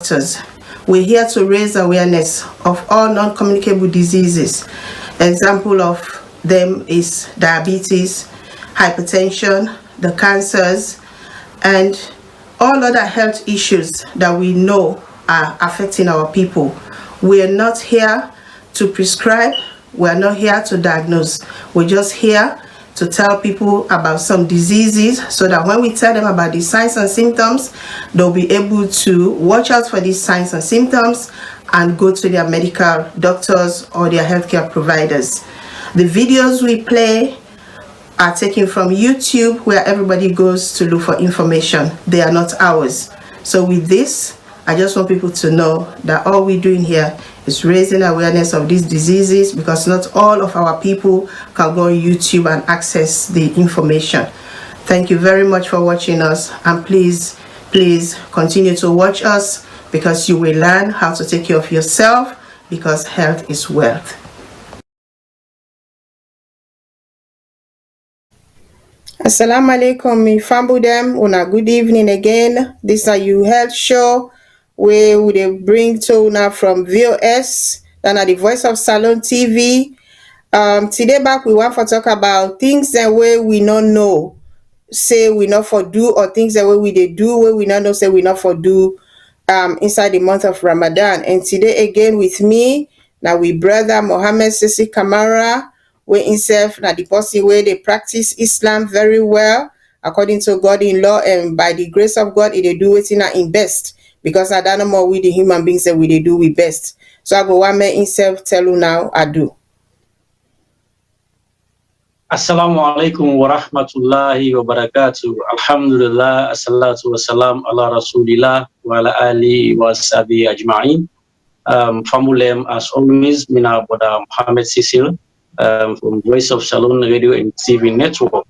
doctors. We're here to raise awareness of all non-communicable diseases. Example of them is diabetes, hypertension, the cancers, and all other health issues that we know are affecting our people. We are not here to prescribe, we are not here to diagnose. We're just here to tell people about some diseases so that when we tell them about the signs and symptoms, they'll be able to watch out for these signs and symptoms and go to their medical doctors or their healthcare providers. The videos we play are taken from YouTube, where everybody goes to look for information. They are not ours. So with this, I just want people to know that all we're doing here is raising awareness of these diseases, because not all of our people can go on YouTube and access the information. Thank you very much for watching us, and please continue to watch us, because you will learn how to take care of yourself, because health is wealth. Assalamu alaikum, mi fambudem, una good evening again. This is a You Health Show where we bring to una from VOS, and the Voice of Salone TV. Today back we want to talk about things that way we don't know, say we not for do, or things that way we they do where we not know, say we not for do inside the month of Ramadan. And today again with me, now we brother Mohammed Sisi Kamara, where himself now the person where they practice Islam very well according to God in law, and by the grace of God they do it in best, because I don't know more with the human beings that we they do we best. So I go one man himself tell you now I do. Assalamu alaikum wa rahmatullahi wa barakatuh. Alhamdulillah, assalatu wassalam ala rasulillah wa ala alihi wa sahbihi ajma'in. Famulem, as always, mina brother Mohammed Cecil from Voice of Salone Radio and TV Network.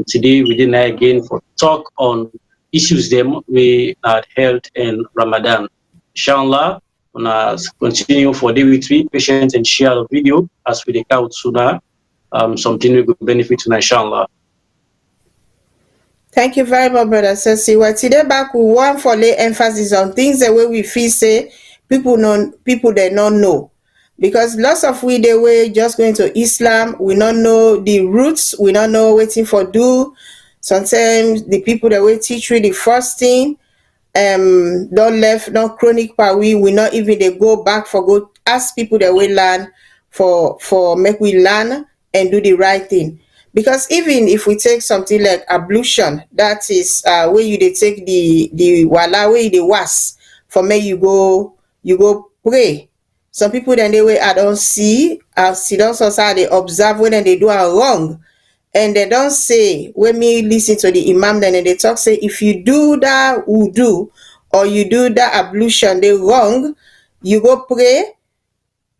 Today we did again for talk on issues them we had held in Ramadan. Inshallah, gonna continue for day with me, patient and share the video as we take out sooner. Something we could benefit from, inshallah. Thank you very much, brother Ceci. Well, today back we want for lay emphasis on things the way we feel say people they don't know. Because lots of we they were just going to Islam, we don't know the roots, we don't know waiting for do. Sometimes the people that will teach you the first thing, don't left, not chronic power, we not even they go back for go ask people that will learn for make we learn and do the right thing. Because even if we take something like ablution, that is where you they take the wala where they was for me you go pray. Some people then they way I don't see also they observe when they do are wrong, and they don't say when me listen to the imam then they talk say if you do that wudu or you do that ablution they wrong, you go pray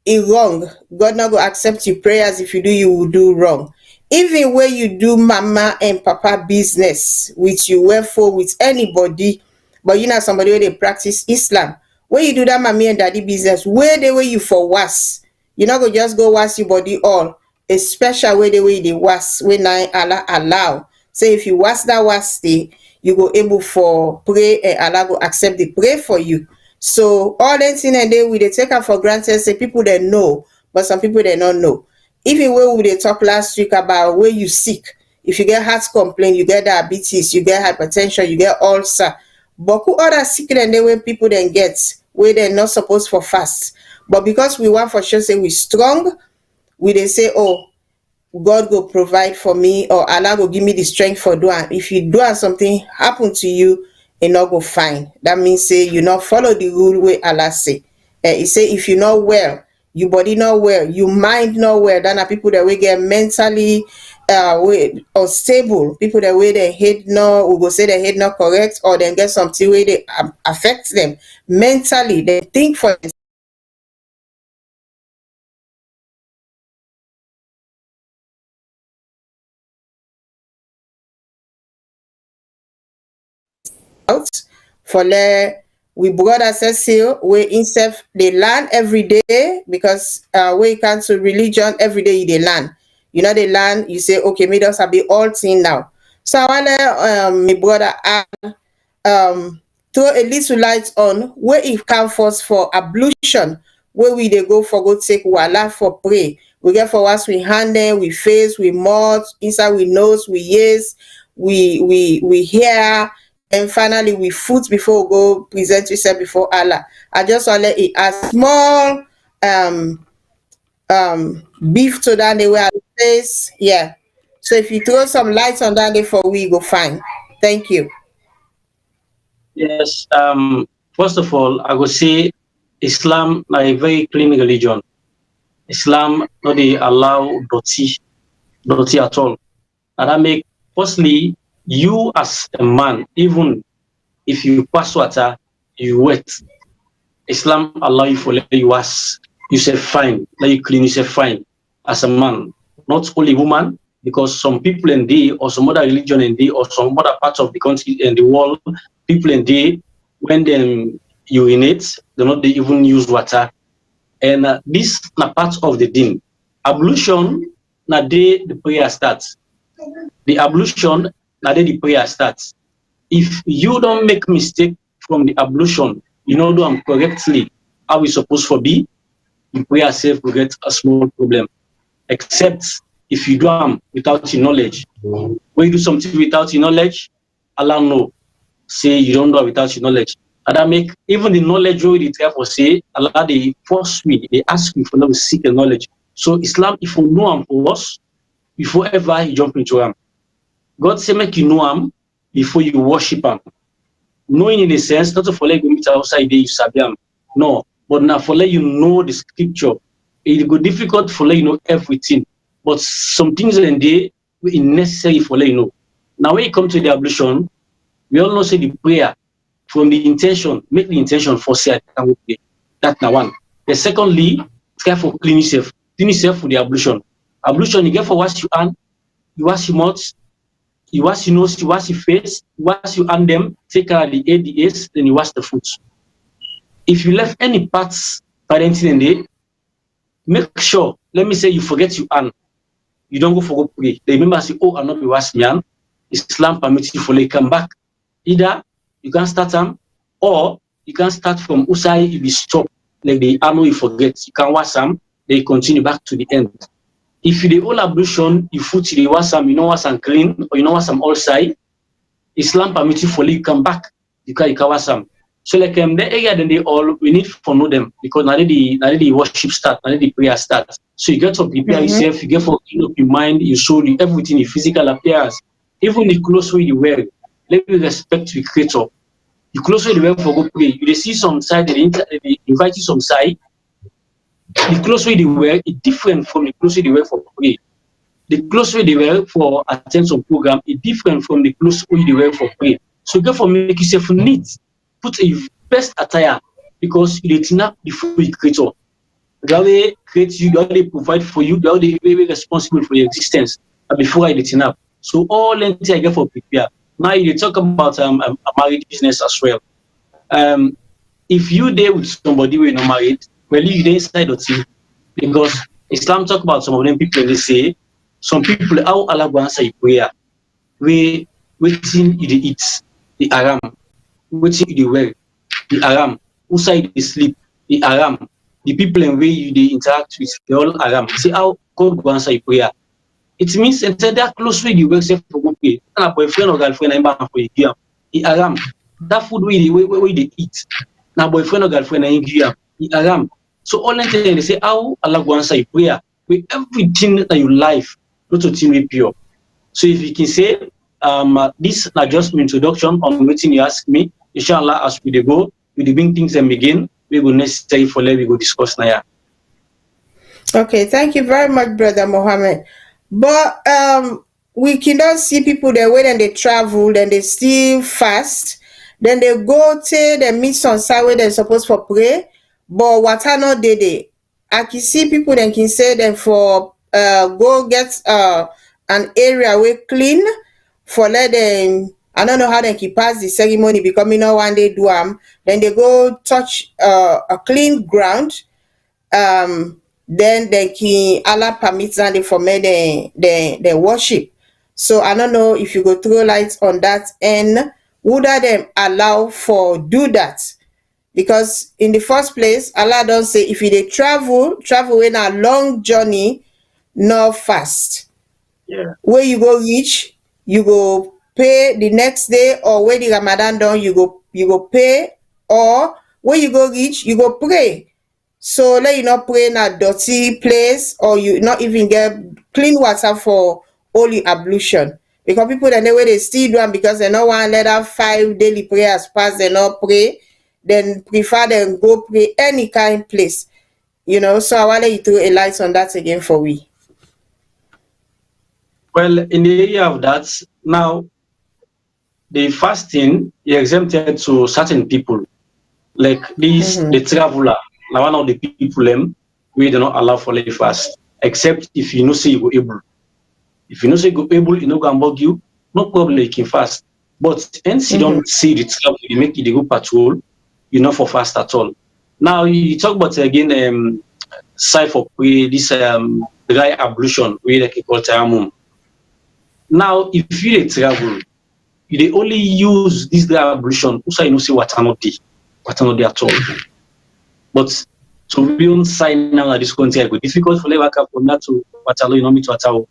it wrong. God not go accept your prayers. If you do, you will do wrong. Even when you do mama and papa business, which you work for with anybody, but you know somebody where they practice Islam. When you do that mommy and daddy business, where they way you for was, you not go just go wash your body all, especially where the way they was when Allah allow. Say if you wash that wash day, you go able for pray and Allah go accept the pray for you. So all that thing and they will they take up for granted, say people that know, but some people they don't know. Even when we they talk last week about where you sick, if you get heart complaint, you get diabetes, you get hypertension, you get ulcer. But who other sick and they when people then get where they're not supposed for fast. But because we want for sure say we strong, we they say, oh, God will provide for me, or Allah will give me the strength for doing. If you do something happen to you, it not go fine. That means say you not follow the rule where Allah say. He say if you not well, your body not well, your mind not well, then are people that will get mentally unstable. People that way their head no, we go say their head not correct, or then get something where they affect them mentally. They think for out for we brother Cecil we himself they learn every day, because we can't to religion every day they learn. You know they learn, you say okay, me us be all thing now. So I want my brother throw a little light on where it come first for ablution, where we dey go for go take wala for pray. We get for wash we hand them, we face, we mouth, inside we nose, we ears, we hear, and finally we foot before we go present yourself before Allah. I just want let it a small um beef to that day where I face. Yeah. So if you throw some lights on that day for we go fine. Thank you. Yes. First of all, I would say Islam na a very clean religion. Islam no dey allow dirty at all. And that make firstly you as a man, even if you pass water, you wet. Islam allow you for let you wash. You say fine, let you clean. You say fine as a man, not only woman. Because some people in the or some other religion in the or some other parts of the country and the world, people in the when they urinate, they not they even use water. And this na part of the deen. Ablution na day the prayer starts. The ablution na day the prayer starts. If you don't make mistake from the ablution, you know do them correctly how we supposed to be, the prayer self will get a small problem. Except if you do them without your knowledge. When you do something without your knowledge, Allah no. Say you don't know without your knowledge. And that make even the knowledge we try for say Allah they force me, they ask me for them to seek the knowledge. So Islam, if you know him for us, before ever you jump into him. God say make you know him before you worship him. Knowing in a sense, not to follow you meet outside there you sabi him. No, but now for let you know the scripture. It go difficult for let you know everything. But some things in there are necessary for let you know. Now when you come to the ablution, we all know say the prayer from the intention, make the intention for say I can pray. That's now one. The secondly, try for clean yourself. Clean yourself for the ablution. Ablution, you get for wash your hand, you wash your mouth, you wash your nose, you wash your face, you wash your hand them, take out the ADS, then you wash the foot. If you left any parts parenting in there, make sure, let me say you forget your hand. You don't go for go pray. They remember say, oh, I'm not be wash my hand. Islam permits you for like come back. Either you can start them or you can start from Usai, you be stopped. Like the arm you forget. You can wash them, they continue back to the end. If you the whole ablution, you foot the wash them, you know wash and clean, or you know wash them all side, Islam permits you for you come back. You can wash them. So like the area then they all we need to know them because now the worship start, now the prayer starts. So you get to prepare yourself, you get for clean up your mind, your soul, everything, your physical appearance, even the clothes where you wear. Let me respect the creator. The clothes where you wear for go pray. You see some side, they invite you some side. The clothes where they wear is different from the clothes where they wear for pray. The clothes where they wear for attend some program is different from the clothes where they wear for pray. So therefore make yourself neat. Put a best attire because you did not before the creator. They create you, they provide for you, they very responsible for your existence before I did enough. So all things I get for prepare. Now you talk about a marriage business as well. If you there with somebody when you're not married, well you there inside of team because Islam talk about some of them people they say some people how Allah go answer prayer. We waiting you eat the haram, waiting you wear the haram, who side they sleep, the haram, the people in way you they interact with, they all haram. See how God go answer prayer. It means instead that close way you work for go pay. And a boyfriend or girlfriend I'm for you. The haram. That food we they eat. Now boyfriend or girlfriend I give the haram. So all the they say how Allah go answer prayer with everything that you life, not to team pure. So if you can say this not just an introduction on waiting you ask me, inshallah as we go, we bring things and begin, we will necessary for let we go discuss now. Okay, thank you very much, Brother Mohammed. But we cannot see people that when they travel, then they still fast, then they go to they meet on side where they're supposed for pray, but what are not they? I can see people that can say them for go get an area where clean for let them. I don't know how they can pass the ceremony because you know one day do then they go touch a clean ground then they can Allah permits and for me the worship. So I don't know if you go throw light on that end woulda them allow for do that? Because in the first place, Allah don say if you dey travel wey na long journey, no fast. Yeah. Where you go reach, you go pay the next day, or when the Ramadan done, you go pay, or when you go reach, you go pray. So let you not pray in a dirty place, or you not even get clean water for holy ablution. Because people they know where they still do am because they no want let that 5 daily prayers pass, they not pray, then prefer them go pray any kind place. So I want you to a light on that again for we. Well, in the area of that, now the fasting is exempted to certain people. Like this, the traveler, now one of the people we do not allow for the fast, except if you know say you go able. If you know say you go able, you know go and bug you, no problem, you can fast. But hence you don't see the travel, you make it go patrol, you know for fast at all. Now you talk about again side for this dry ablution, we like call tayammum. Now if you dey travel, you dey only use this dry ablution, also you know say water not dey at all. But to be on sign now at this country, I go difficult for labor from that to Watalo, you know me to Watao,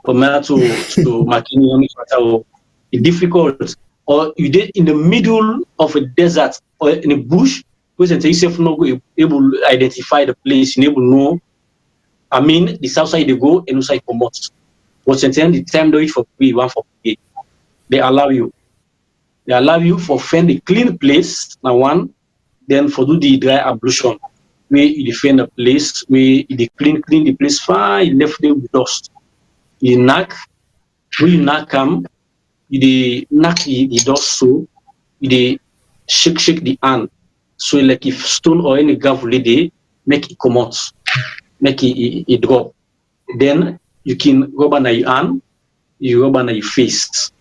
from that to Makini, you know me to Watao. It's difficult. Or you did in the middle of a desert or in a bush, because until yourself not able to identify the place, you able know. I mean, the south side they go and the side come out. But until the time they for free, one for free. They allow you. They allow you for find a clean place, now one, then for do the dry ablution. Where you defend the place, where you clean the place fine, you left there with dust. You knock, when you knock them, you knock the dust so, you shake the hand. So like if stone or any gravel they make it come out, make it drop. Then you can rub on your hand, you rub on your face,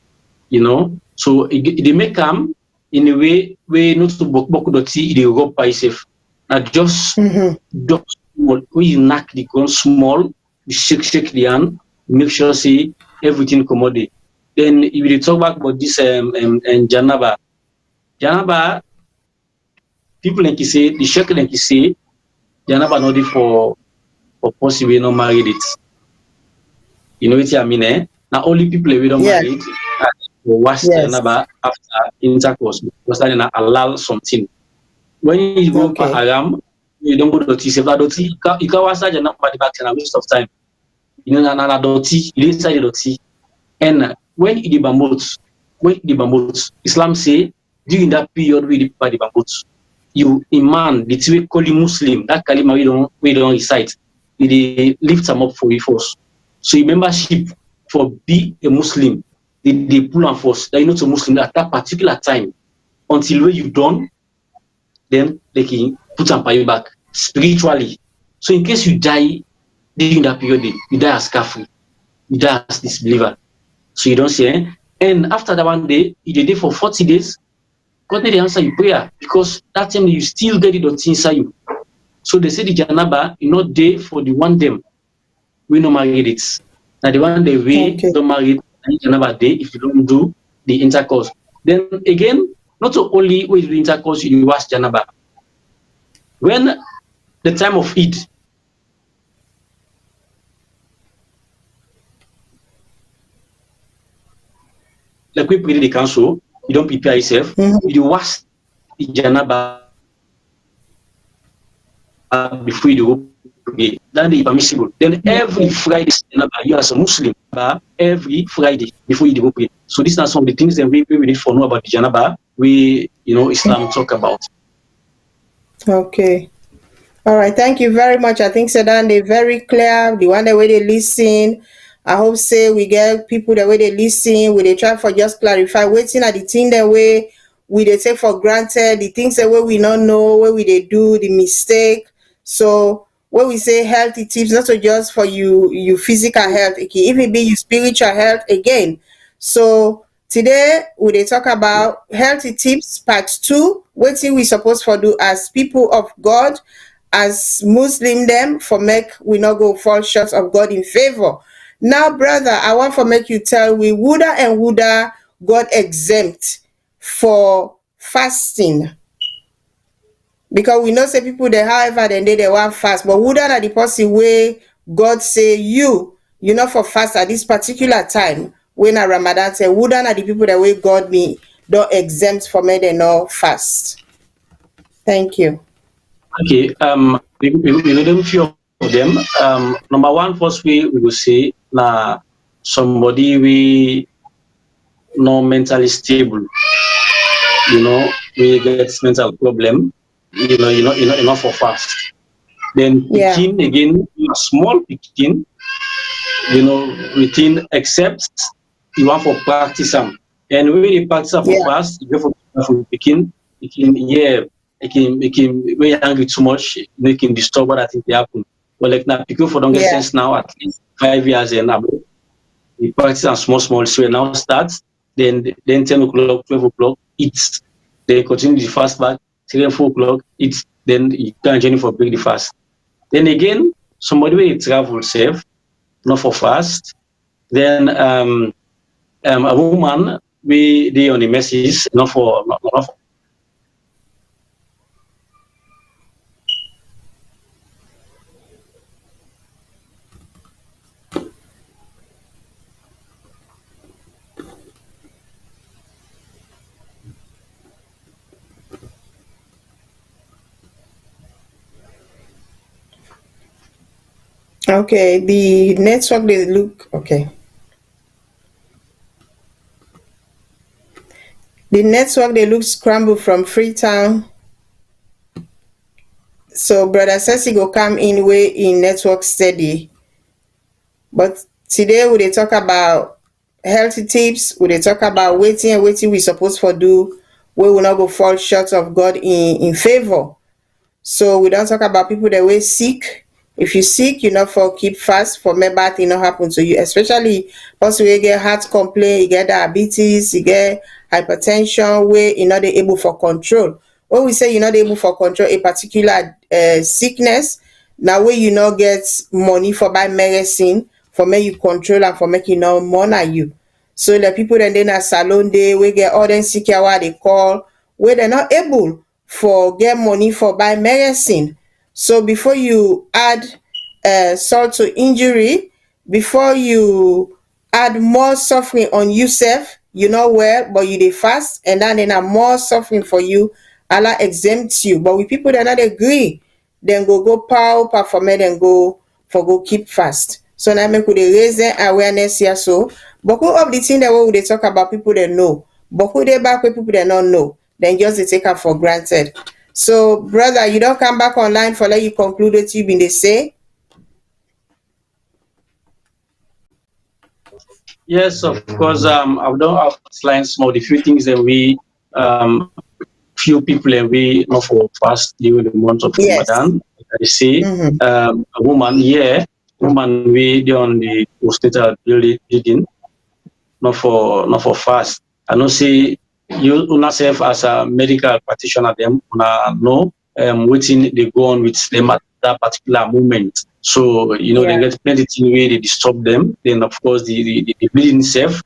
So they make them in a way where not to boku doti, they rub by yourself. Not just small. When you knock the ground small, you shake the hand, make sure see everything come out there. Then if you talk about this and Janaba. Janaba, people like you say, the shake like you say, Janaba not for possibly not married it. You know what I mean, eh? Now only people we don't married wash Janaba after intercourse because that is allow something. When you go for Aram, you don't go to Doti. If Doti, you can wash Janaba back and a waste of time. You know, na Doti, you inside the Doti. And when you the bamboo, Islam say during that period we by the bamboo, you iman the two call you Muslim, that kalima we don't recite, they lift them up for you first. So your membership for be a Muslim, they pull and force that you not a Muslim at that particular time until when you done, then they can put them by you back spiritually. So in case you die during that period, you die as kafir, you die as disbeliever. So you don't say, and after that one day, you did it for 40 days, God made the answer your prayer because that time you still get it inside you. So they say the Janaba, you not there for the one them we no married it. Now the one day we don't marry it, and Janaba day if you don't do the intercourse. Then again, not only with the intercourse you wash Janaba. When the time of Eid, like we pray the council, you don't prepare yourself, you wash the Janaba before you do pray. Then it's permissible. Then every Friday, you as a Muslim, every Friday before you do pray. So these are some of the things that we need to know about the Janaba, Islam talk about. Okay. All right, thank you very much. I think Sedan they very clear. The one the way they listen. I hope say we get people the way they listen. We they try for just clarify. Waiting at the thing the way we they take for granted. The things the way we don't know where we they do the mistake. So when we say healthy tips, not so just for you physical health, it can even be your spiritual health again. So today we they talk about healthy tips part 2. What we supposed to do as people of God, as Muslim them for make we not go fall short of God in favor. Now, brother, I want to make you tell we woulda and woulda God exempt for fasting? Because we know say people they however they want fast, but wouldn't are the person way God say you know for fast at this particular time when a Ramadan say wouldn't are the people that way God me don't exempt from it they no fast. Thank you. Okay, we will name few of them. Number one, first we will say somebody we not mentally stable. We get mental problem. Enough for fast. Then Yeah. picking again, a small picking. Within accepts you want for practice them. And when you practice for Yeah. fast, you go for picking. It can when you're angry too much, it can disturb what I think they happen. But like now, people for don't get Yeah. sense now at least 5 years and above. We practice on small, so we now start. Then 10 o'clock, 12 o'clock, it's they continue the fast back. 3 4 o'clock, it's then you can journey for break the fast. Then again, somebody will travel safe, not for fast. Then a woman we they on the message, not for Okay. The network they look okay. The network they look scrambled from Freetown. So brother says he go come in way in network steady. But today we dey talk about healthy tips, we dey talk about wetin we suppose for do wey we no go fall short of God in favour. So we don talk about people that wey sick. If you sick, you no for keep fast for make bad thing no happen to you, especially person wey get heart complaint, e get diabetes, e get hypertension wey e no dey able for control. When we say you no dey able for control a particular sickness, na wey you no get money for buy medicine for make you control am, for make e no monitor you. So the people dem dey na Salone dey wey get all dem sick wey I dey call, wey dem not able for get money for buy medicine. So before you add salt to injury, before you add more suffering on yourself, you know well, but you dey fast, and then more suffering for you, Allah exempts you. But with people that not agree, then go power for me, then go keep fast. So now make we dey raise them awareness here. So but of the thing that we dey talk about people that know, but who they back with people that don't know, then just they take her for granted. So brother, you don't come back online for let you conclude what you been they say. Yes, of course. I've done outline some of the few things that we few people and we not for fast during the month of Yes. Ramadan. Like I say, Mm-hmm. a woman we do on the postnatal building, not for fast. I know say you yourself as a medical practitioner, them know waiting they go on with them at that particular moment. So they Yeah. get plenty thing where they disturb them. Then of course the bleeding itself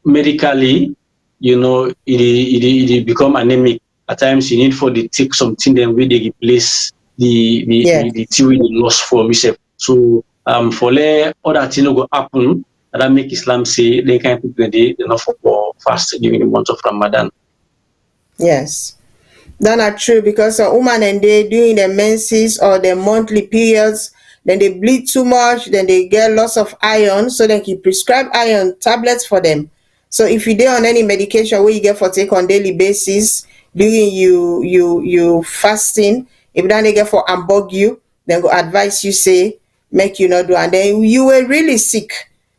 medically, it become anemic. At times you need for the take something then where they replace the the Yeah. the, the thing we lost for yourself. So for let other thing go happen, that make Islam say they can people they not for fast during the month of Ramadan. Yes. That not true, because a woman and they during their menses or their monthly periods, then they bleed too much, then they get loss of iron, so they can prescribe iron tablets for them. So if you dey on any medication where you get for take on daily basis during you fasting, if that they get for ambog you, then go advise you say make you not do, and then you were really sick.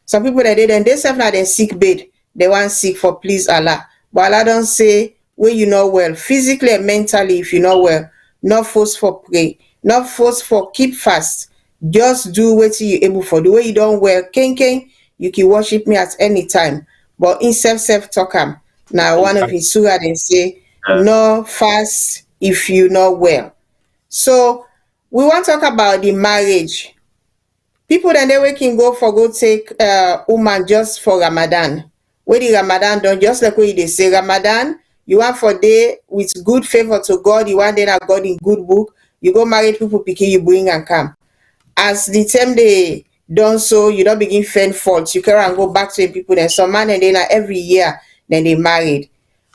Some people that did and they self not in sick bed, they want sick for please Allah. But Allah don't say when you know well, physically and mentally, if you know well, not force for pray, not force for keep fast. Just do what you able for. The way you don't well, ken, you can worship me at any time. But in self talk am. Now one of his surah they say, no fast if you know well. So we want to talk about the marriage. People then they can go take woman just for Ramadan. When the Ramadan done, just like what they say, Ramadan, you want for day with good favor to God, you want then a God in good book, you go marry people pikin, you bring and come. As the time they done so, you don't begin find faults. You carry and go back to the people. Then some man and then every year, then they married.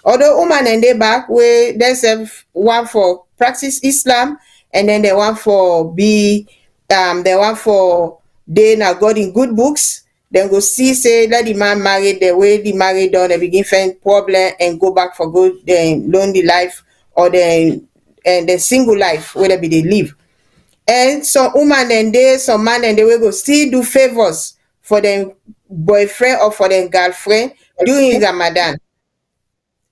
Although woman and they back where there's one for practice Islam, and then they want for be they want for they now God in good books. Then go see say let the man marry the way the married done, they begin find problem and go back for good then lonely life or then and the single life where they be they live. And some woman and they some man and they will go still do favors for them boyfriend or for them girlfriend during Ramadan.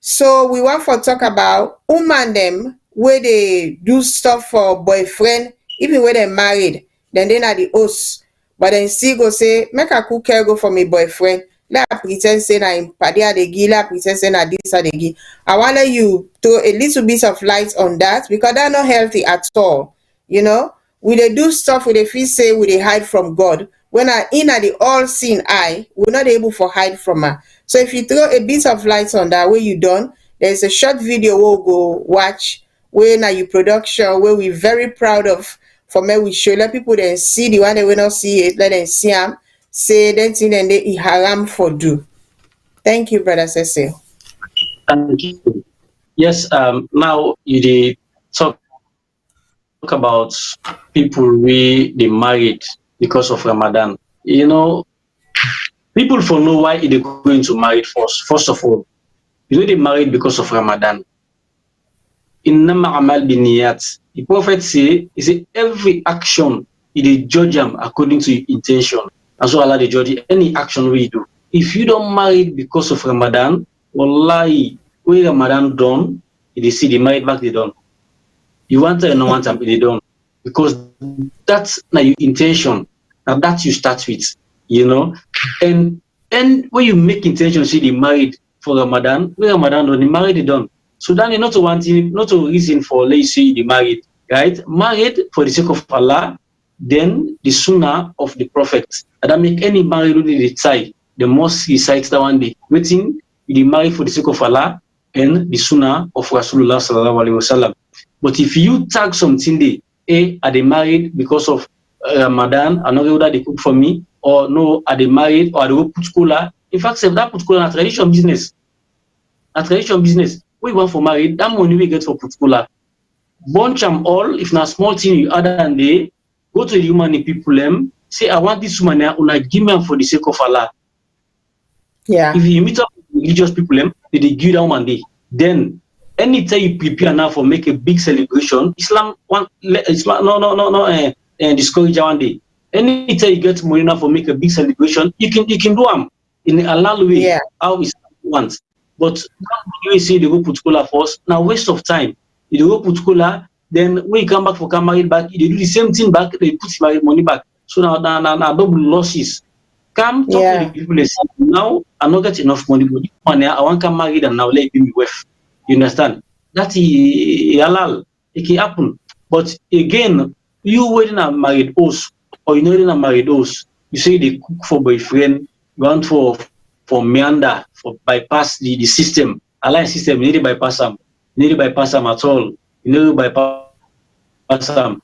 So we want for talk about woman them where they do stuff for boyfriend, even when they married, then they not the host. But then still go say, make a cook care go for me boyfriend. Let her pretend say na in padia de gi, let her pretend say na this or the gi. I want let you throw a little bit of light on that because that's not healthy at all. You know, we they do stuff with the feel say we they hide from God. When I in at the all seeing eye, we're not able to hide from her. So if you throw a bit of light on that, where you done, there's a short video we'll go watch where now you production where we're very proud of for me we show let people then see the one they will not see it, let them see them, say then thing and they haram for do. Thank you, brother Cecil. Thank you. Yes, now you did talk about people we they married because of Ramadan. You know, people for know why they're going to marry first. First of all, you know they married because of Ramadan. Innama amal biniyat. The Prophet say, he say every action is judge them according to your intention. And so Allah they judge any action we do. If you don't marry because of Ramadan, wallahi, when Ramadan done, they see the married back they done. You want to and no want to they done. Because that's not your intention. Now that you start with, you know. And when you make intention, see the married for Ramadan, when Ramadan done, the married they done. So then not to wanting, not to reason for let's say the married, right? Married for the sake of Allah, then the sunnah of the Prophet. And that make any married who they decide, the must recite that one day. Waiting, the married for the sake of Allah and the sunnah of Rasulullah sallallahu alaihi wasallam. But if you tag something there, are they married because of Ramadan, another that they cook for me, or no, are they married, or are they put cooler? In fact, if that put cooler, a tradition business. A tradition business. We want for married, that money we get for put cooler. Bunch them all, if not small thing you add and they go to the human people, say, I want this woman here, una give me for the sake of Allah. Yeah. If you meet up with religious people, they give that one day. Then anytime you prepare now for make a big celebration, Islam discourage one day. Anytime you get money now for make a big celebration, you can do them in a halal way. Yeah. How Islam wants. But you say they go put cola first, now waste of time. You go put cola, then when you come back for come married back, they do the same thing back, they put married money back. So now double losses. Come talk to the people and say, now I'm not getting enough money, but money I want to come married and now let me wife. You understand? That is halal. It can happen. But again, you waiting a married house or you know in a married house, you say they cook for boyfriend, want for meander, for bypass the system, alliance system, you need to bypass them. You need to bypass them at all. You need to bypass them.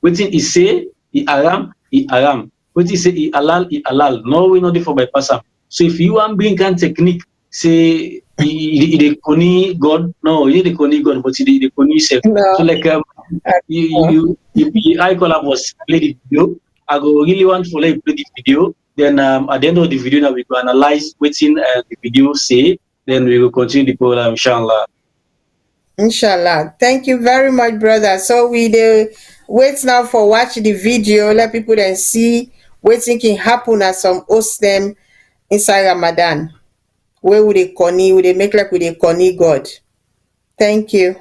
Waiting is say he haram, he haram. Waiting say he halal. No, we not for bypass them. So if you want bring can technique, say the koni God, no, you need the koni God, but the koni yourself. No. So like you I call up was play the video. I go really want to play the video. Then at the end of the video, now we go analyze what's in the video say. Then we will continue the program, inshallah. Inshallah. Thank you very much, brother. So we wait now for watch the video. Let people then see what can happen as some host them inside Ramadan. Where would they connie? Would they make like with a connie God? Thank you.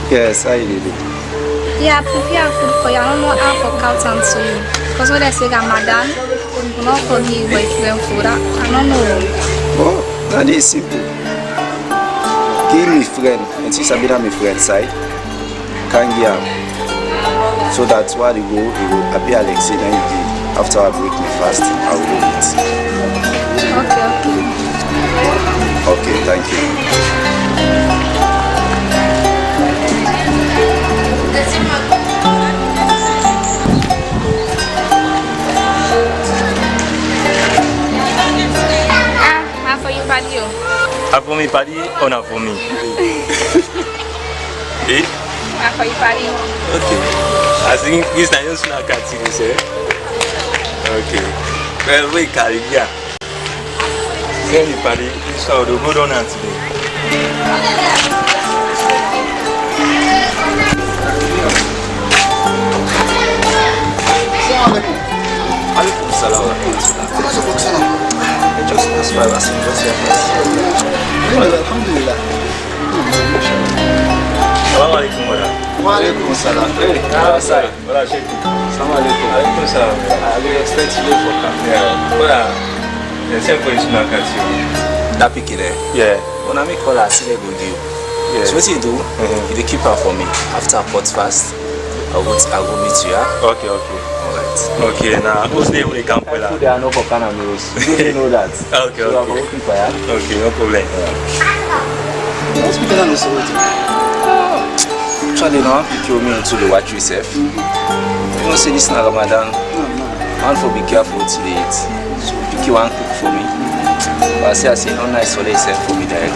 Yes, I did it. Yeah, prepare food for you. I don't know how for accountant to you. Because when they say Ramadan, you not for give boyfriend food. I don't know. Oh, that is simple. Give me friend, and since I've been on my friend's side, can't give him. So that's why they go appear like say that after I break my fast, I will do it. Okay. Okay, thank you. For you, Paddy. For me, Paddy, or not for me? Eh? For you, Paddy. Okay. I think this time you're not catching this, eh? Okay. Well, wait, Caribbean. Send me, Paddy. So I'll go down and today. Alaikum salam wa rahmatullah. Just as far as Alhamdulillah. Assalamu alaikum, brother. Wa alaikum salam. Hey, Sorry. Brother, shake it. Assalamu alaikum. Alaikum salam. I will expect you for camp. Yeah. Brother, the same position I catch you. That pick it there. Yeah. When I make call, I see they go deal. Yeah. So what you do? You keep her for me. After I pot fast, I will meet you. Yeah? Okay. Alright. Okay, now who's name will come for that? There are no Kokana meals. You didn't know that. Okay. So I'm working for you. Okay, no problem. What's speaking on the Salone? Actually, no, pick you me into the watch yourself. You don't say this in Ramadan. Man for be careful till they eat. So pick you one cook for me. But I say no nice for yourself for me direct.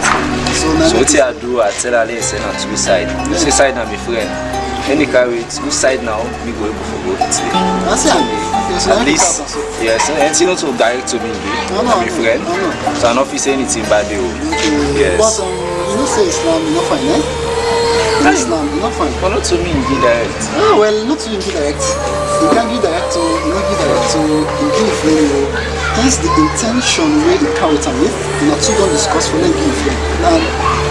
So what I do, I tell her let's send her to which side. Which side now, my friend? Any carry it, which side now, we go able for go today. At least, yes, and you know to direct to me, my friend. So I don't feel say anything bad though. Yes. But you know say Islam, you not fine, eh? Islam, you not fine. But not to me, be direct. Oh well, not to you direct. You can't give direct to, you not give direct to, you give flame. Hence the intention where the character with, not to don't discuss for them give flame. And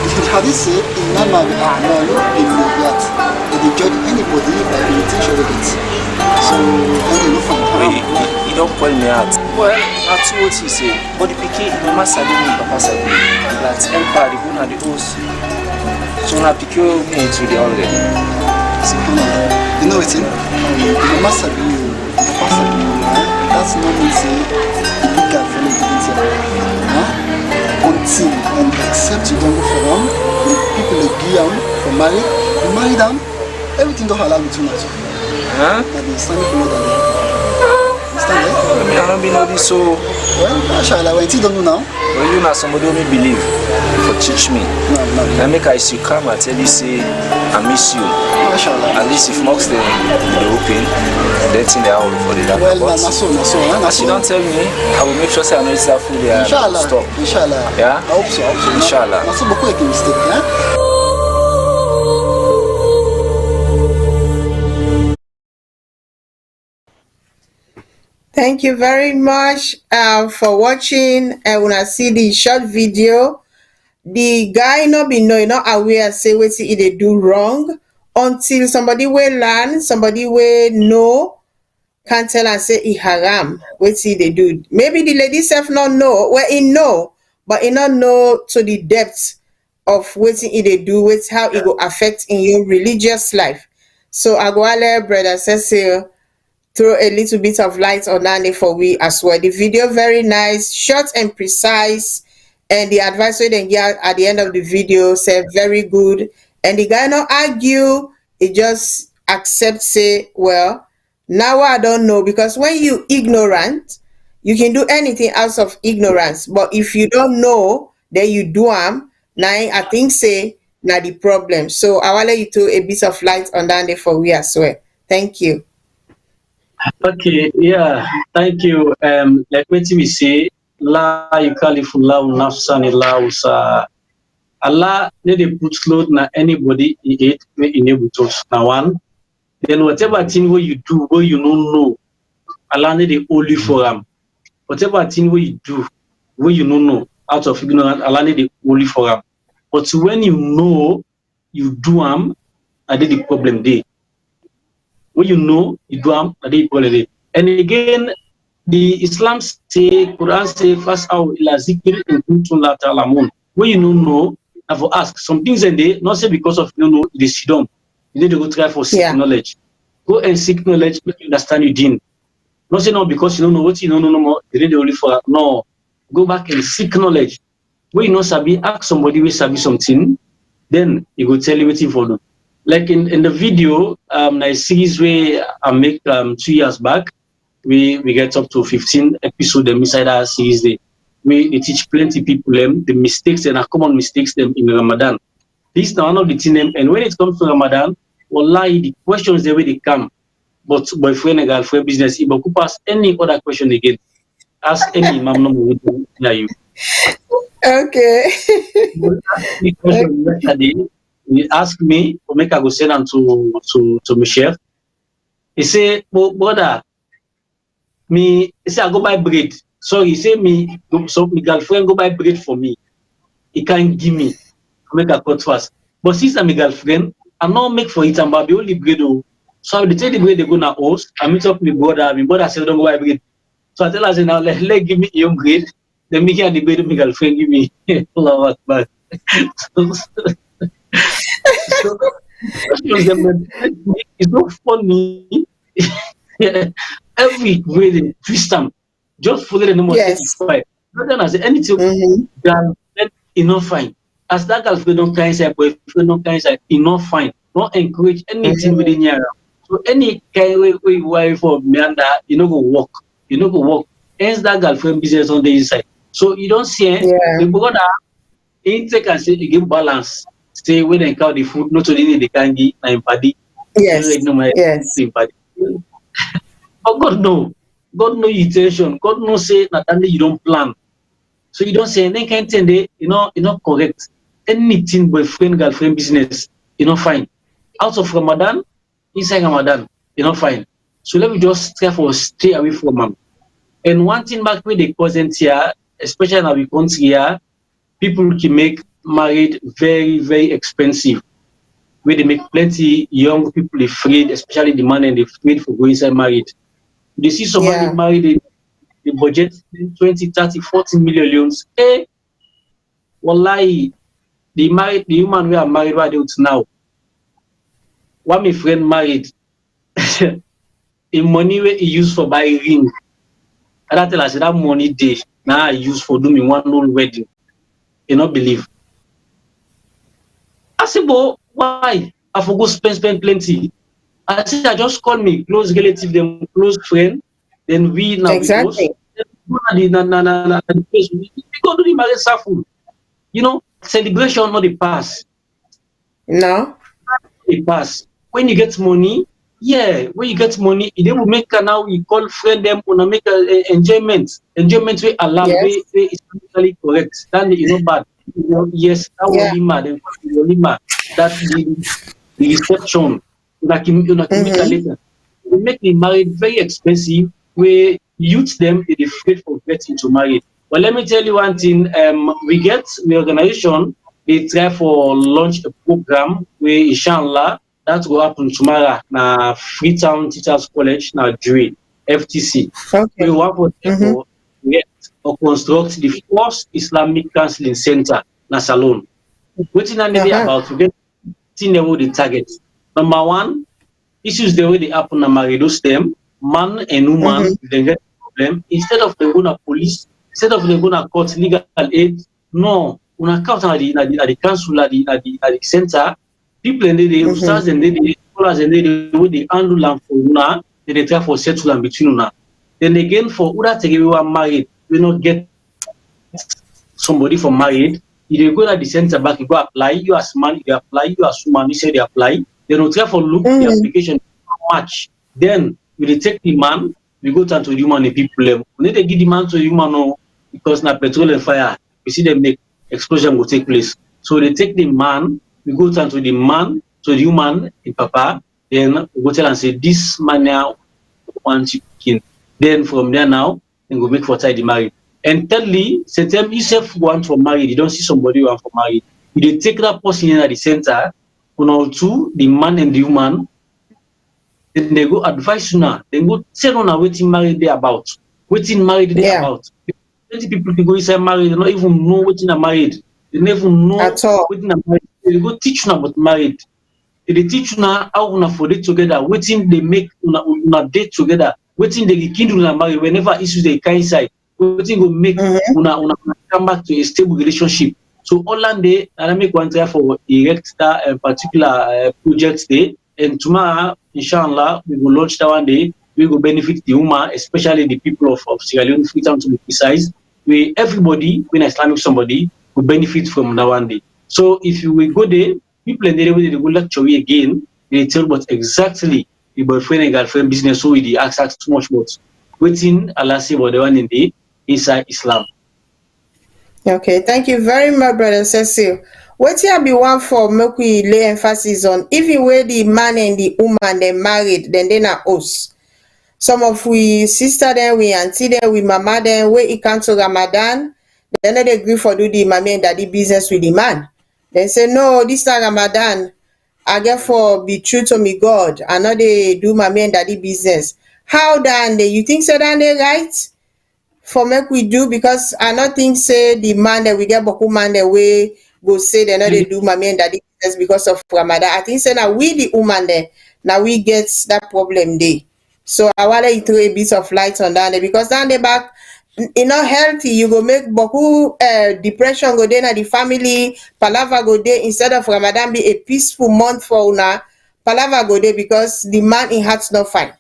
if the hadith say, Inama bi'a'malu bin-niyat, they judge anybody by the intention of it. So then you not find You don't call me out. Well, that's what he say. But the PK, Mama Sabi, Papa Sabi, that's Empire, the one and the host. So now PK me to the already. you know it's in Mama Sabi, Papa Sabi, that's not me say the big guy for me until and except you don't go for them, the people like Guillaume for married, you marry them, everything don't allow between us. Huh? And the Islamic law that they understand it? I don't be know this so. Well, mashallah, when you don't know now, Well, you know somebody who me believe for teach me. no. I make I see you come and tell you say I miss you. Mashallah. At least if mocks them they open, they think they are all for the dark. Well, na so. As you don't tell me, I will make sure say I know it's that food there. Inshallah. Stop. Inshallah. Yeah? I hope so. Inshallah. Na so beaucoup avec mistake, hein? Thank you very much for watching. When I see the short video, the guy not be know, not aware, say what he they do wrong until somebody will learn, somebody will know, can tell and say he haram. What he they do. Maybe the lady self not know, well he know, but he not know to the depth of what he they do, with how it will affect in your religious life. So I go ale brother Cecil throw a little bit of light on that for we as well. The video very nice, short and precise, and the advice we then get at the end of the video say very good. And the guy not argue, he just accept say, well, now I don't know, because when you ignorant, you can do anything out of ignorance. But if you don't know, then you do now I think say now the problem. So I will let you throw a bit of light on that for we as well. Thank you. Okay, yeah, thank you. Like what we say, La yukalifullahu nafsan illa wusa. Allah need to put load na anybody in it we enable to now one. Then whatever thing where you do where you don't know, Allah need to only for them. Whatever thing where you do where you don't know out of ignorance, Allah need to only for them. But when you know, you do them, I did the problem day. When you know, you do am, I did the problem day. And again, the Islam say, Quran say, first out ila zikr in kuntum la ta'lamun. When you don't know, I for ask some things and they not say because of you know they sit down. You need to go try for seek knowledge. Go and seek knowledge, make you understand your deen. Not say no because you don't know what you don't know no more. They need only for no. Go back and seek knowledge. When you know sabi, ask somebody who sabi something, then he will tell you what for them. Like in the video, I series where I make 2 years back, we get up to 15 episodes inside our series. We teach plenty people them the mistakes and common mistakes them in Ramadan. This is one of the things, and when it comes to Ramadan, wallahi, the questions the way they come. But boyfriend and girlfriend business, if you could pass any other question again, ask any imam no hear you. Okay. The question yesterday, he asked me to make I go send them to my chef. He say, brother, he say I go buy bread. So he say so my girlfriend go buy bread for me. He can't give me to make a cut fast. But since I'm a girlfriend, I'm not make for it and be only bread. So they take the bread they go na host. I meet up with my brother said don't go buy bread. So I tell her, now let give me your bread. Then me get the bread my girlfriend give me. Allah Akbar. So it's not funny. Every way they twist them, just follow the number 35. Not then I say anything that enough fine. As that girlfriend don't kind say, boyfriend don't kind say, enough fine. Don't encourage anything within your. So any kind way wife for me and that you know go work. You know go work. Hence that girlfriend business on the inside. So you don't see the brother intake and say give balance. Say when they count the food, not only the candy and paddy. Yes. But God know your intention. God knows say not only you don't plan. So you don't say any kind of thing they you know correct. Anything boyfriend, girlfriend business, you know fine. Out of Ramadan, inside Ramadan, you know fine. So let me just try for stay away from them. And one thing back with the present here, especially in our country here, people can make married very, very expensive. Where they make plenty young people afraid, especially the man and they afraid for going inside married. They see somebody married, the budget 20, 30, 40 millions. Hey, wallahi, the human we are married right now. One my friend married, the money where he used for buy ring. And I tell us that money day now I use for doing one old wedding. You not believe. I said, but why? I forgot spend plenty. I said, I just call me close relative, them close friend. Then we now exactly. We go to the marriage circle. You know, celebration not the pass. No. The pass. When you get money, when you get money, they will make now we call friend them wanna make enjoyment. Enjoyment we allow way is totally correct. Then you know bad. Yes, that was lima. Then lima. That the reception. Like later. We make the marriage very expensive. Where youth them they afraid for getting to marry. But let me tell you one thing. We organization they try for launch a program where inshallah that will happen tomorrow na Freetown Teachers College na Dre FTC. Okay. We want for or construct the first Islamic counseling center na Salone. What's about to get the target. Number one, issues the way they happen na maridos them, man and woman, they get problem. Instead of they go to police, instead of they go to court legal aid, no, una count at the council at the center. People and the stars and the scholars and they handle them for una, they try for settlement between una. Then again for other take everyone married, we not get somebody for married. If you go to the center back, you go apply, you as man, you apply, you as woman, you say they apply, then we try for look the application match. Then we take the man, we go down to the human and people level. We need to give the man to the human because now petrol and fire, we see them make explosion will take place. So they take the man, we go down to the man, to the human, the papa, then we go tell and say, this man now wants you. Then from there now, then go make for tie the marriage. And thirdly, sometimes you self want for marriage, you don't see somebody who want for marriage. You take that person in at the center, two, the man and the woman, then they go advise una, then go tell una wetin married dey about, wetin married dey Yeah, about. Plenty people dey go inside married, they no even know wetin na married. They no even know at all. wetin na married. They go teach una about married. They teach una how una for dey together, wetin dey make una dey together, wetin dey rekindle una marriage whenever issues dey come inside, wetin go make Mm-hmm. una come back to a stable relationship. So all and day, and I make one try for erect that particular project day. And tomorrow, inshallah, we will launch that one day. We will benefit the Ummah, especially the people of Sierra Leone, Freetown to be precise. We everybody, when Islamic somebody, will benefit from that one day. So if you will go there, people in the area they will lecture you again, they tell about exactly the boyfriend and girlfriend business, so we ask too much about waiting Allah say about the one in the inside Islam. Okay, thank you very much, Brother Cecil. Wetin I be one for make we lay emphasis on, even where the man and the woman they married, then they na us. Some of we sister them, we auntie them, we mama them, where it come to Ramadan, then they agree for do the mommy and daddy business with the man. Then say, no, this time Ramadan, I get for be true to me God. I know they do mommy and daddy business. How dan they? You think so dan they right? For make we do, because I not think say the man that we get boku man the way go say they know they do mommy and daddy business because of Ramadan. I think say now we the woman there, now we get that problem there. So I want to throw a bit of light on that there, because down the back not healthy. You go make boku depression go there na the family, palava go there, instead of Ramadan be a peaceful month for una, palava go there because the man in heart's not fine.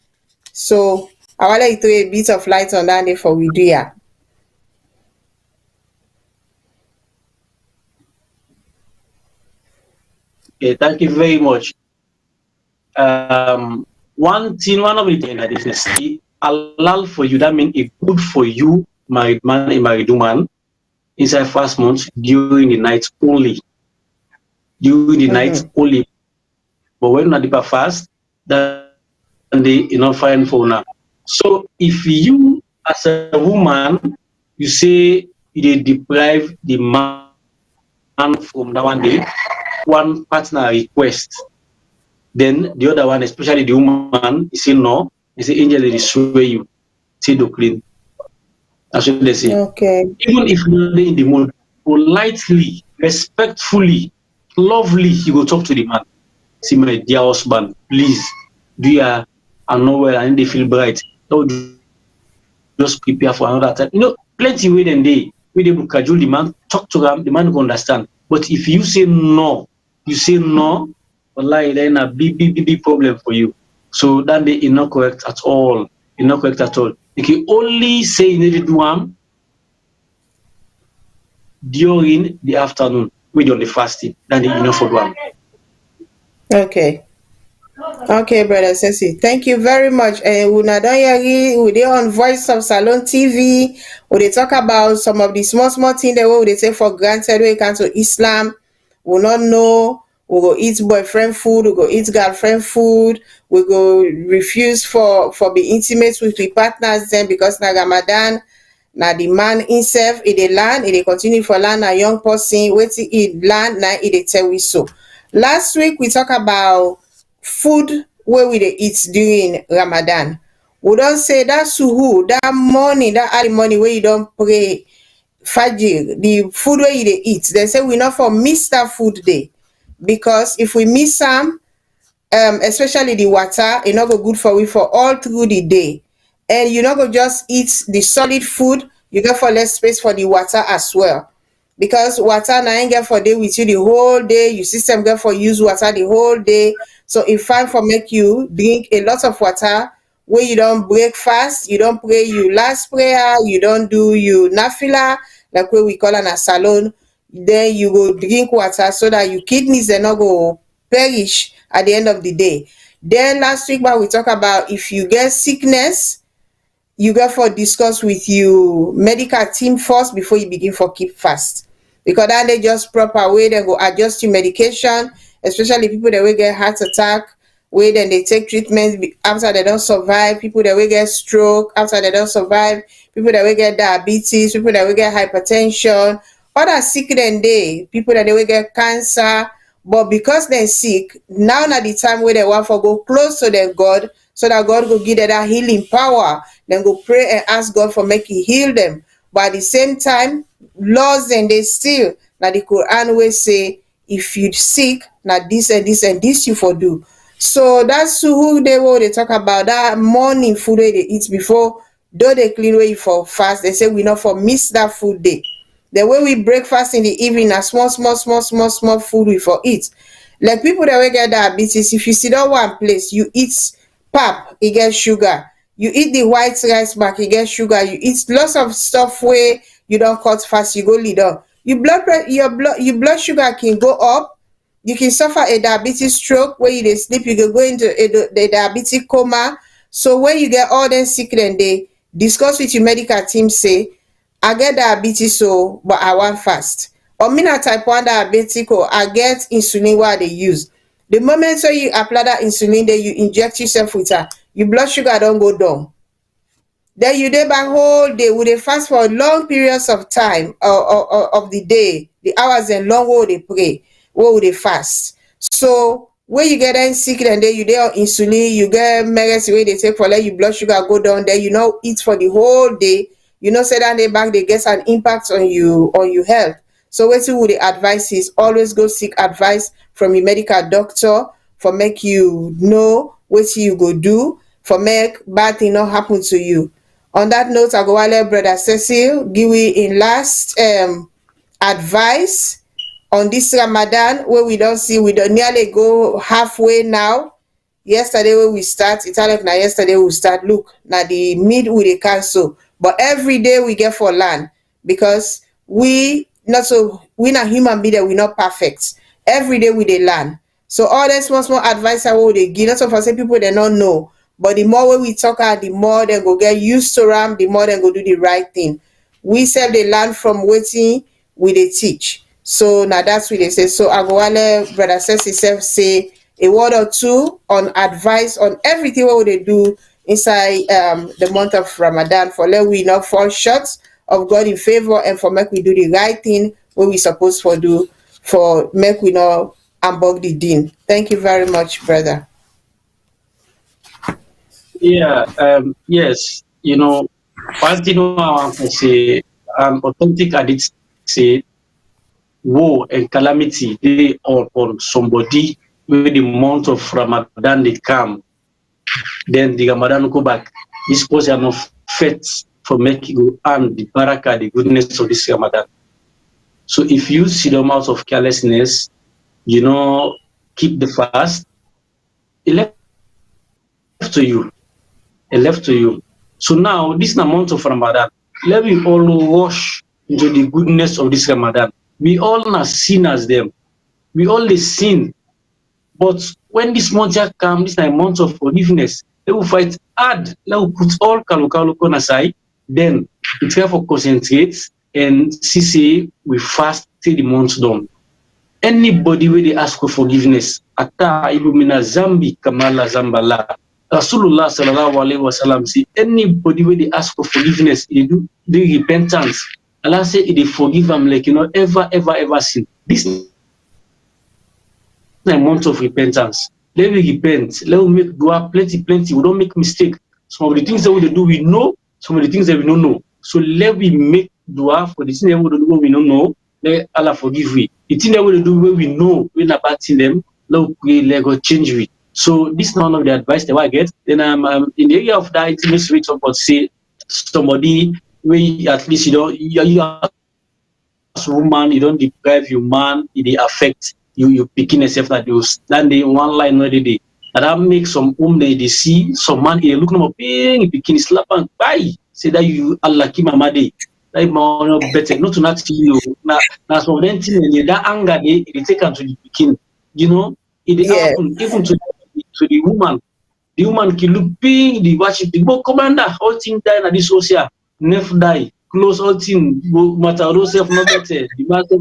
So I want to throw a bit of light on that for we do yeah. Okay, thank you very much. One of the things that is halal for you, that means it's good for you, married man and married woman, inside first month during the night only. During the night only. But when not deeper fast, then they not fine for now. So if you as a woman, you say you deprive the man from that one day, one partner request, then the other one, especially the woman, he say no. He say angel they destroy you. Say do clean. That's what they say. Okay. Even if you're in the mood, politely, respectfully, lovely, you go talk to the man. See, my dear husband, please, do you are not well and they feel bright. Don't just prepare for another time. You know, plenty way than they will cajole the man, talk to them, the man will understand. But if you say no, wallahi, then a big problem for you. So that they is not correct at all. It's not correct at all. You can only say you need to do one during the afternoon, when you're on the fasting. Then you know for one. Okay. Okay, brother Ceci. Thank you very much. Una don hear we dey on Voice of Salone TV. We dey talk about some of the small things that we dey take for granted when it comes to Islam. We not know. We go eat boyfriend food. We go eat girlfriend food. We go refuse for be intimate with the partners then because na Ramadan. Na the man himself, he dey learn, he dey continue for learn a young person. Wetin he learn, na he dey tell we so. Last week we talk about food wey we dey eat during Ramadan. We don say that suhoor, that morning, that early morning wey you don pray fajr, the food wey you dey eat, dem say we no for miss that food day, because if we miss am, especially the water, e no go good for we for all through the day. And you no go just eat the solid food, you get for less space for the water as well. Because water na get for day with you the whole day, your system get for use water the whole day. So it fine for make you drink a lot of water where you don't break fast, you don't pray you last prayer, you don't do you nafila, like what we call an a salon. Then you go drink water so that your kidneys they not go perish at the end of the day. Then last week we talk about if you get sickness, you get for discuss with you medical team first before you begin for keep fast, because that they just proper way they go adjust your medication, especially people that will get heart attack, way then they take treatment after they don't survive, people that will get stroke after they don't survive, people that will get diabetes, people that will get hypertension, other sick than they, people that they will get cancer, but because they're sick, now na the time where they want for go close to their God, so that God will give them that healing power. Then go pray and ask God for make He heal them. But at the same time, laws and they still, now the Quran will say, if you sick, now this and this and this you for do. So that's who they will they talk about that morning food they eat before, though they clean way for fast. They say we not for miss that food day. The way we breakfast in the evening, a small food we for eat. Like people that will get diabetes, if you sit down one place, you eat pap, you get sugar. You eat the white rice back, you get sugar. You eat lots of stuff where you don't cut fast, you go lead on. Your blood sugar can go up. You can suffer a diabetes stroke where you dey sleep, you can go into the diabetic coma. So when you get all them sick, then they discuss with your medical team, say, I get diabetes, so but I want fast. Or me na type 1 diabetic, or I get insulin what they use. The moment so you apply that insulin, then you inject yourself with her, your blood sugar don't go down. Then you dey back whole day with a fast for long periods of time of the day, the hours and long way they pray, where would they fast. So when you get them sick and then you dey on insulin, you get medicine where they take for let your blood sugar go down, then you know eat for the whole day, you know say that day back they get an impact on your health. So wetin would the advice is always go seek advice from your medical doctor for make you know what you go do for make bad thing not happen to you. On that note, I go let Brother Cecil give we in last advice on this Ramadan where we don't see we don't nearly go halfway now. Yesterday when we start, it's like now yesterday we start. Look, now the mid we dey cancel, but every day we get for land because we not human being that we not perfect. Every day we dey learn. So all that small advice I will they give. Not of us say people they don't know. But the more when we talk the more they go get used to them, the more they go do the right thing. We said they learn from waiting, we they teach. So now that's what they say. So I go let Brother Cecil say a word or two on advice on everything what they do inside the month of Ramadan for let we not fall short of God in favor and for make we do the right thing what we supposed to do for make we not unbog the deen. Thank you very much, brother. Yeah, yes, one thing I want to say, authentic addict say, woe and calamity, they are on somebody when the month of Ramadan they come, then the Ramadan go back. This person are not fit for making you earn the barakah, the goodness of this Ramadan. So if you see them out of carelessness, keep the fast, it left to you. It left to you. So now, this is the month of Ramadan. Let me all wash into the goodness of this Ramadan. We all are sinners them. We all sin. But when this month comes, this is a month of forgiveness. They will fight hard. They will put all kalukalo aside. Then we try for concentrate and see we fast till the month done. Anybody where they ask for forgiveness, ata ibu mina zambi kamala zambala. Rasulullah sallallahu alaihi wasallam say anybody where they ask for forgiveness, they do the repentance. Allah say they forgive them like ever sin. This is a month of repentance. Let me repent. Let me make dua plenty. We don't make mistake. Some of the things that we do we know. Some of the things that we don't know. So let me make dua for the things that we do we don't know. Let Allah forgive we. The thing that we do where we know we're not bad in them. Let God change we. So this is one of the advice that I get. Then in the area of that intimacy rate about say somebody where at least you as woman, you don't deprive your man, it affect you picking yourself that you stand in one line where they and that makes some they see some man they look no paying picking slap and buy say that you Allah mama day. That more better not to not see you now some then thing that anger they take them to the picking, it happen even to the woman. The woman can look paying the worship the book commander all things die na this social never die close all things matter self not better the matter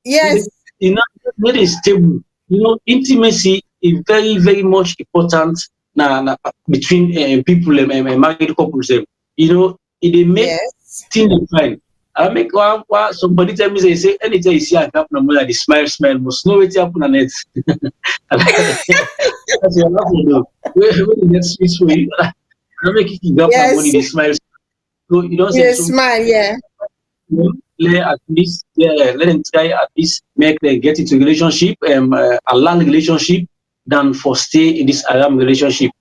Yes. Very stable. Intimacy is very, very much important between people and married couples. It they make things fine. I make somebody tell me say anytime you see a cap number like the smile must know what happen on it. That's your love to do. When the next speech for you, I make it gap na money Yes, the smile. So you don't say you so smile, yeah. let at least let them try at least make them get into relationship a long relationship than for stay in this Aram relationship.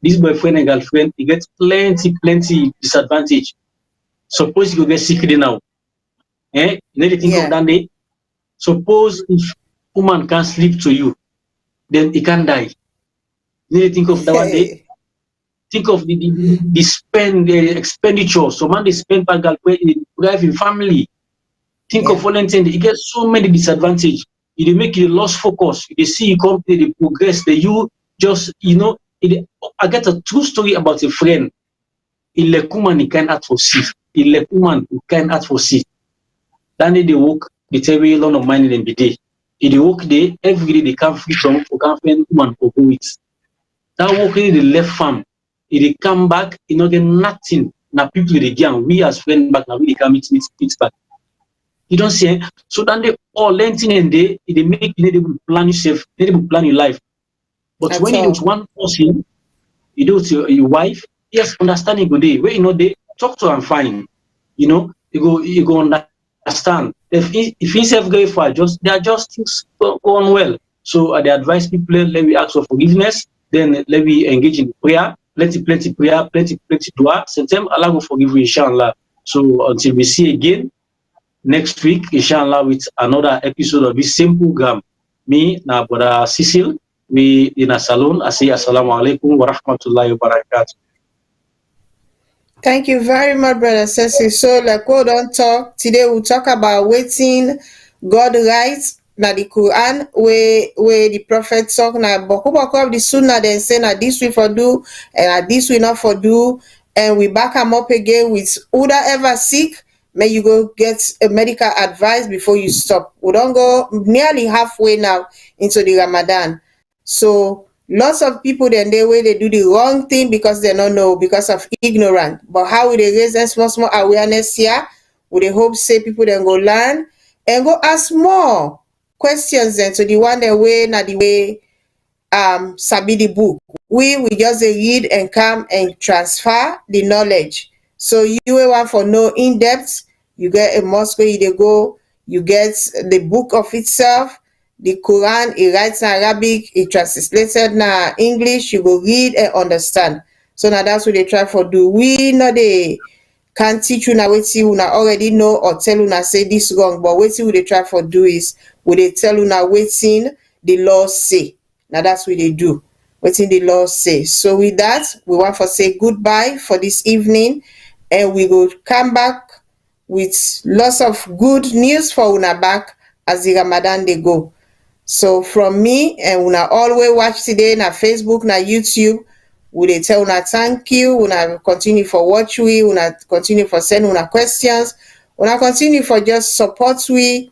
This boyfriend and girlfriend, he gets plenty disadvantage. Suppose you go get sick now. You need to think of Yeah. that day. Suppose if woman can't sleep to you, then he can die. You need to think of that one day. Think of the expenditure. So man they spend per girlfriend in driving family. Think of all things. You get so many disadvantage. You make you lost focus. You see you come the progress that you just I get a true story about a friend. Il est woman he can act for see. Il est woman he can act for see. Then they work, they tell me a lot of money in the day. In the work day, every day they come free from for can find woman for 2 weeks. That work day they left farm. If they come back, you know get nothing. Now people they gang, we as friends back now we come meet back. You don't see. So then they all learning and they make you able to plan yourself, able to plan your life. But At when you do it all. one person, you do it to your wife, yes, understanding good day. Where they talk to and fine. You go understand. If he's very far, they are just things going well. So they advise people, let me ask for forgiveness, then let me engage in prayer, plenty prayer, plenty dua. Sometimes Allah will forgive you, inshallah. So until we see again next week, inshallah, with another episode of this same program. Me, na brother Cecil, we in a salon. I say assalamu alaikum wa rahmatullahi wa barakatuh. Thank you very much, Brother Cecil. So, like we don't talk today, we'll talk about waiting God writes na the Quran where the prophet talk na boku of the Sunnah then say na this we for do and na this we not for do, and we back them up again with who that ever sick, may you go get a medical advice before you stop. We don't go nearly halfway now into the Ramadan. So lots of people then they way they do the wrong thing because they don't know, because of ignorance. But how will they raise them small awareness here? Would they hope say people then go learn and go ask more questions then to the one that way not the way sabi the book. We just read and come and transfer the knowledge. So you want for no in depth, you get a mosque where you go, you get the book of itself, the Quran, it writes in Arabic, it translated na English, you go read and understand. So now that's what they try for do. We know they can't teach you now what you already know or tell you now say this wrong, but what they try for do is would they tell you now waiting the law say. Now that's what they do. Waiting the law say. So with that, we want to say goodbye for this evening, and we will come back with lots of good news for una back as the Ramadan they go. So from me, and una always watch today na Facebook, na YouTube, we dey tell una thank you, una continue for watch we, una continue for send una questions, una continue for just support we,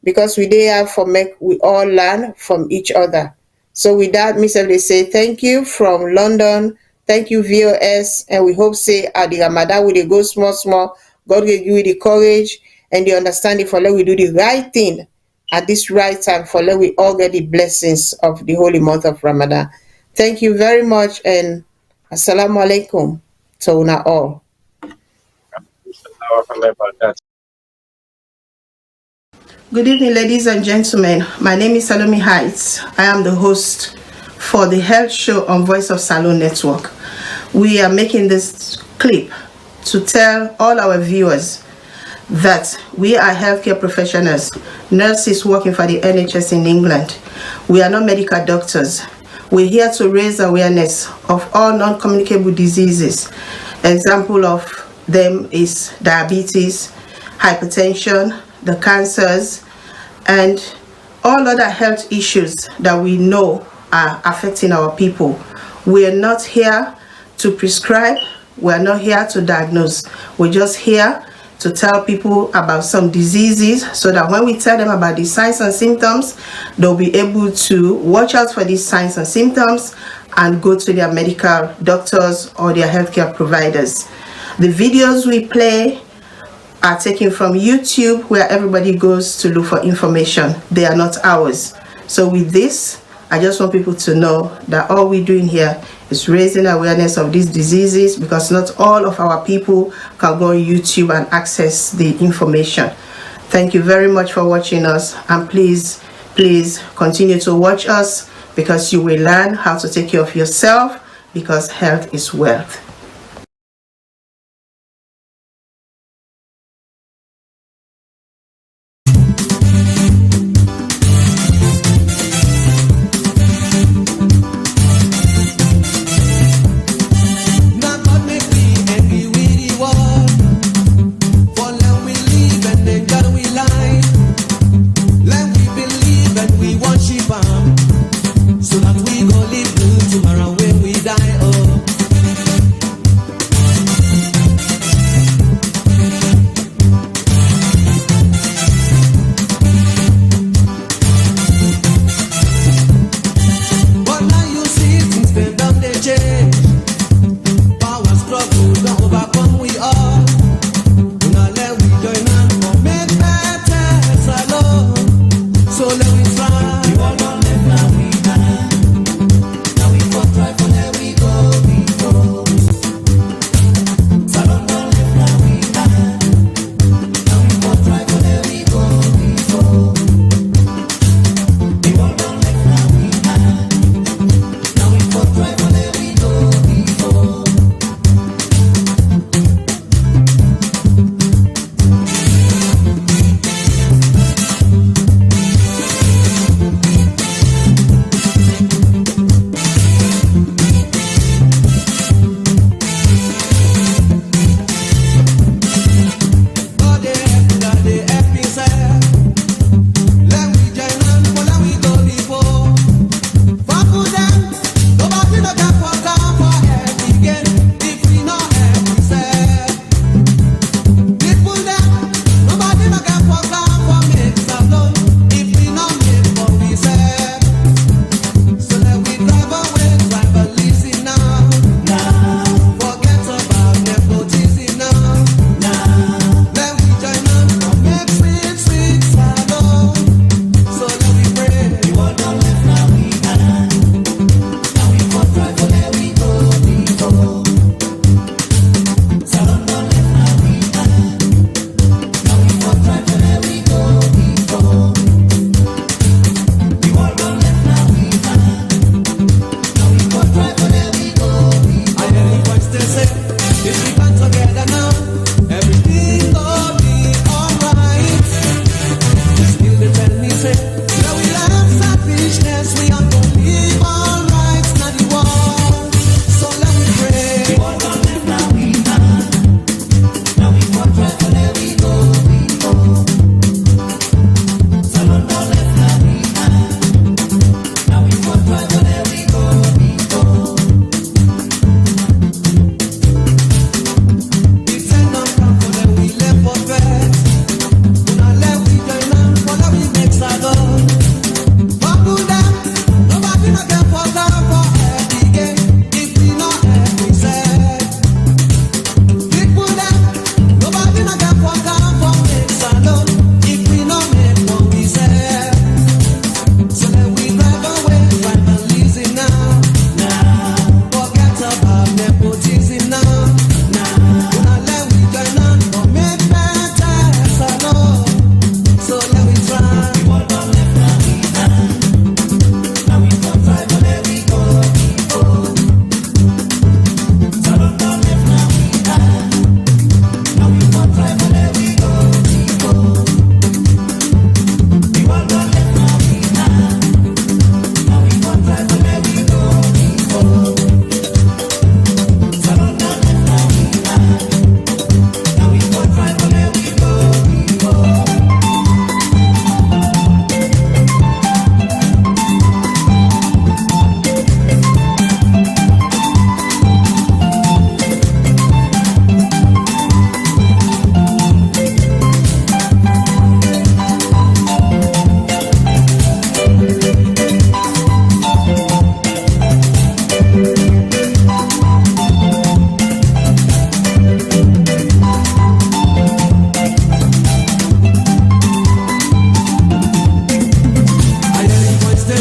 because we dey have for make we all learn from each other. So with that, Mr. They say thank you from London. Thank you, VOS, and we hope say at the Ramadan we dey go small. God will give you the courage and the understanding for let we do the right thing at this right time, for let we all get the blessings of the holy month of Ramadan. Thank you very much, and assalamu alaikum to una all. Good evening, ladies and gentlemen. My name is Salome Heights. I am the host for the health show on Voice of Salone Network. We are making this clip to tell all our viewers that we are healthcare professionals, nurses working for the NHS in England. We are not medical doctors. We're here to raise awareness of all non-communicable diseases. Example of them is diabetes, hypertension, the cancers, and all other health issues that we know are affecting our people. We are not here to prescribe. We're not here to diagnose. We're just here to tell people about some diseases, so that when we tell them about the signs and symptoms, they'll be able to watch out for these signs and symptoms and go to their medical doctors or their healthcare providers. The videos we play are taken from YouTube, where everybody goes to look for information. They are not ours. So with this, I just want people to know that all we're doing here is raising awareness of these diseases, because not all of our people can go on YouTube and access the information. Thank you very much for watching us, and please continue to watch us, because you will learn how to take care of yourself, because health is wealth. So that we go live good tomorrow when we die. Oh.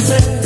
Sente